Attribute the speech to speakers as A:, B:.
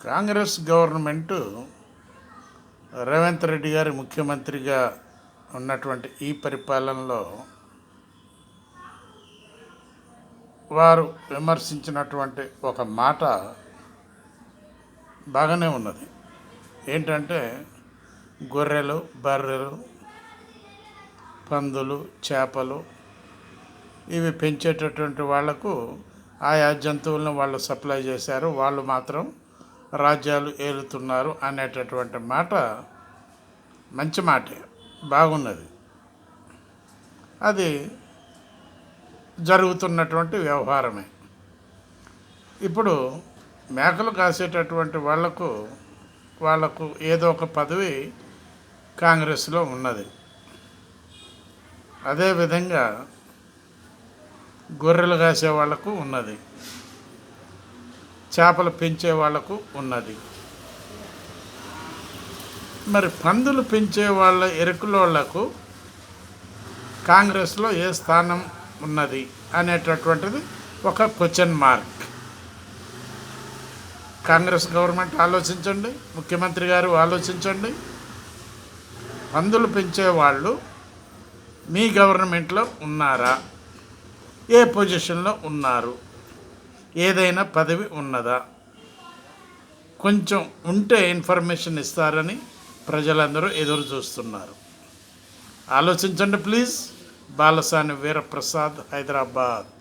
A: Congress government Revanth Reddy గారి ముఖ్యమంత్రిగా ఉన్నటువంటి ఈ పరిపాలనలో వారు విమర్శించినటువంటి ఒక మాట బాగానే ఉన్నది. ఏంటంటే గొర్రెలు, బర్రెలు, పందులు, చేపలు ఇవి పెంచేటటువంటి వాళ్లకు ఆయా జంతువులను వాళ్ళు సప్లై చేశారు, వాళ్ళు మాత్రం రాజ్యాలు ఏలుతున్నారు అనేటటువంటి మాట మంచి మాటే, బాగున్నది. అది జరుగుతున్నటువంటి వ్యవహారమే. ఇప్పుడు మేకలు కాసేటటువంటి వాళ్లకు ఏదో ఒక పదవి కాంగ్రెస్లో ఉన్నది. అదేవిధంగా గొర్రెలు కాసే వాళ్లకు ఉన్నది, చేపలు పెంచే వాళ్లకు ఉన్నది. మరి పందులు పెంచే వాళ్ళ ఎరుకులోళ్లకు కాంగ్రెస్లో ఏ స్థానం ఉన్నది అనేటటువంటిది ఒక క్వశ్చన్ మార్క్. కాంగ్రెస్ గవర్నమెంట్ ఆలోచించండి, ముఖ్యమంత్రి గారు ఆలోచించండి. పందులు పెంచేవాళ్ళు మీ గవర్నమెంట్లో ఉన్నారా? ఏ పొజిషన్లో ఉన్నారు? ఏదైనా పదవి ఉన్నదా? కొంచెం ఉంటే ఇన్ఫర్మేషన్ ఇస్తారని ప్రజలందరూ ఎదురు చూస్తున్నారు. ఆలోచించండి ప్లీజ్. బాలసాని వీరప్రసాద్, హైదరాబాద్.